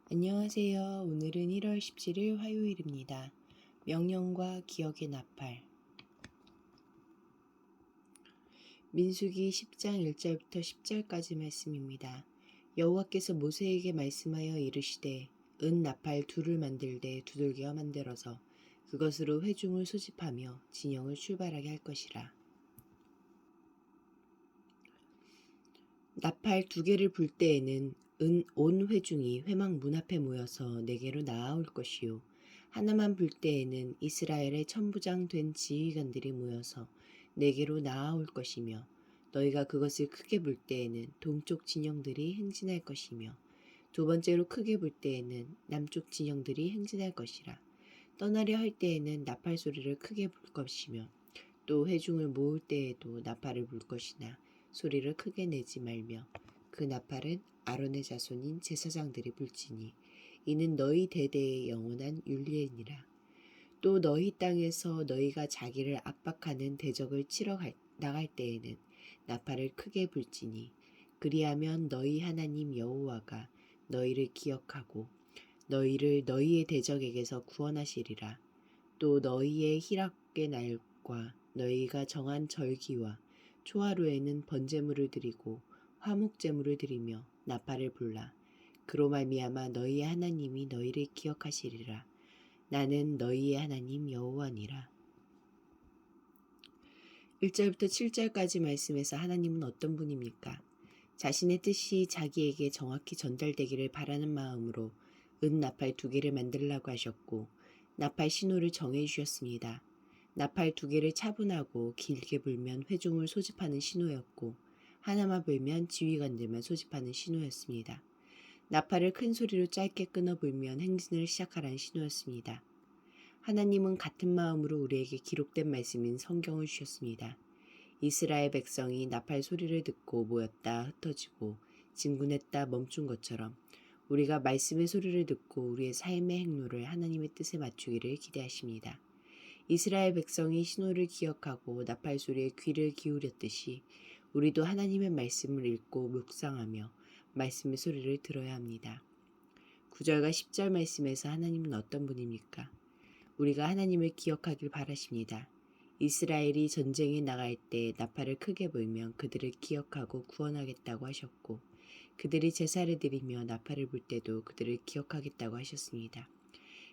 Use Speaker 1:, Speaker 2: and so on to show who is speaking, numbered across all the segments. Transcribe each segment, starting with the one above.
Speaker 1: 안녕하세요. 오늘은 1월 17일 화요일입니다. 명령과 기억의 나팔. 민수기 10장 1절부터 10절까지 말씀입니다. 여호와께서 모세에게 말씀하여 이르시되 은 나팔 둘을 만들되 두들겨 만들어서 그것으로 회중을 소집하며 진영을 출발하게 할 것이라. 나팔 두 개를 불 때에는 온 회중이 회막 문 앞에 모여서 내게로 나아올 것이요. 하나만 불 때에는 이스라엘의 천부장 된 지휘관들이 모여서 내게로 나아올 것이며 너희가 그것을 크게 불 때에는 동쪽 진영들이 행진할 것이며 두 번째로 크게 불 때에는 남쪽 진영들이 행진할 것이라. 떠나려 할 때에는 나팔 소리를 크게 불 것이며 또 회중을 모을 때에도 나팔을 불 것이나 소리를 크게 내지 말며 그 나팔은 아론의 자손인 제사장들이 불지니 이는 너희 대대의 영원한 율례니라. 또 너희 땅에서 너희가 자기를 압박하는 대적을 치러 나갈 때에는 나팔을 크게 불지니 그리하면 너희 하나님 여호와가 너희를 기억하고 너희를 너희의 대적에게서 구원하시리라. 또 너희의 희락의 날과 너희가 정한 절기와 초하루에는 번제물을 드리고 화목제물을 드리며 나팔을 불라. 그로 말미암아 너희의 하나님이 너희를 기억하시리라. 나는 너희의 하나님 여호와니라. 1절부터 7절까지 말씀에서 하나님은 어떤 분입니까? 자신의 뜻이 자기에게 정확히 전달되기를 바라는 마음으로 은 나팔 두 개를 만들라고 하셨고 나팔 신호를 정해 주셨습니다. 나팔 두 개를 차분하고 길게 불면 회중을 소집하는 신호였고 하나만 불면 지휘관들만 소집하는 신호였습니다. 나팔을 큰 소리로 짧게 끊어 불면 행진을 시작하라는 신호였습니다. 하나님은 같은 마음으로 우리에게 기록된 말씀인 성경을 주셨습니다. 이스라엘 백성이 나팔 소리를 듣고 모였다 흩어지고 진군했다 멈춘 것처럼 우리가 말씀의 소리를 듣고 우리의 삶의 행로를 하나님의 뜻에 맞추기를 기대하십니다. 이스라엘 백성이 신호를 기억하고 나팔 소리에 귀를 기울였듯이 우리도 하나님의 말씀을 읽고 묵상하며 말씀의 소리를 들어야 합니다. 9절과 10절 말씀에서 하나님은 어떤 분입니까? 우리가 하나님을 기억하길 바라십니다. 이스라엘이 전쟁에 나갈 때 나팔을 크게 불면 그들을 기억하고 구원하겠다고 하셨고 그들이 제사를 드리며 나팔을 불 때도 그들을 기억하겠다고 하셨습니다.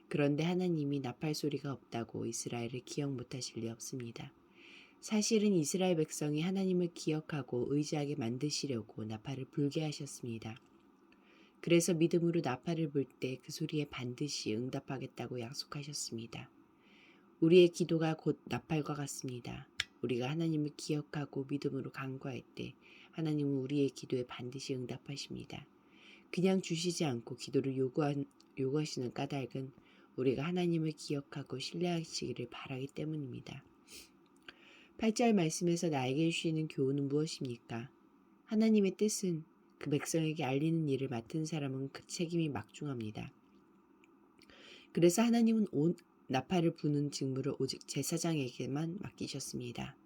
Speaker 1: 그런데 하나님이 나팔 소리가 없다고 이스라엘을 기억 못하실 리 없습니다. 사실은 이스라엘 백성이 하나님을 기억하고 의지하게 만드시려고 나팔을 불게 하셨습니다. 그래서 믿음으로 나팔을 불 때 그 소리에 반드시 응답하겠다고 약속하셨습니다. 우리의 기도가 곧 나팔과 같습니다. 우리가 하나님을 기억하고 믿음으로 간구할 때 하나님은 우리의 기도에 반드시 응답하십니다. 그냥 주시지 않고 기도를 요구하시는 까닭은 우리가 하나님을 기억하고 신뢰하시기를 바라기 때문입니다. 8절 말씀에서 나에게 주시는 교훈은 무엇입니까? 하나님의 뜻은 그 백성에게 알리는 일을 맡은 사람은 그 책임이 막중합니다. 그래서 하나님은 온 나팔을 부는 직무를 오직 제사장에게만 맡기셨습니다.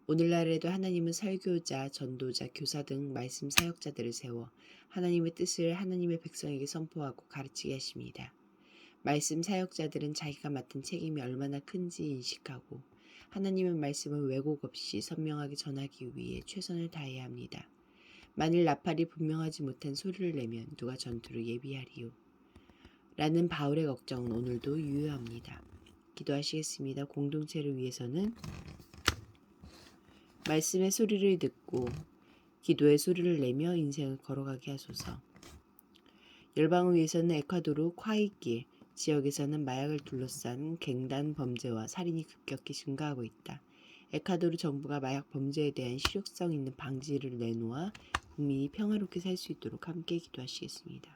Speaker 1: 오늘날에도 하나님은 설교자, 전도자, 교사 등 말씀 사역자들을 세워 하나님의 뜻을 하나님의 백성에게 선포하고 가르치게 하십니다. 말씀 사역자들은 자기가 맡은 책임이 얼마나 큰지 인식하고 하나님의 말씀을 왜곡 없이 선명하게 전하기 위해 최선을 다해야 합니다. 만일 나팔이 분명하지 못한 소리를 내면 누가 전투를 예비하리요? 라는 바울의 걱정은 오늘도 유효합니다. 기도하시겠습니다. 공동체를 위해서는 말씀의 소리를 듣고 기도의 소리를 내며 인생을 걸어가게 하소서. 열방을 위해서는 에콰도르 콰이길 지역에서는 마약을 둘러싼 갱단 범죄와 살인이 급격히 증가하고 있다. 에콰도르 정부가 마약 범죄에 대한 실효성 있는 방지를 내놓아 국민이 평화롭게 살 수 있도록 함께 기도하시겠습니다.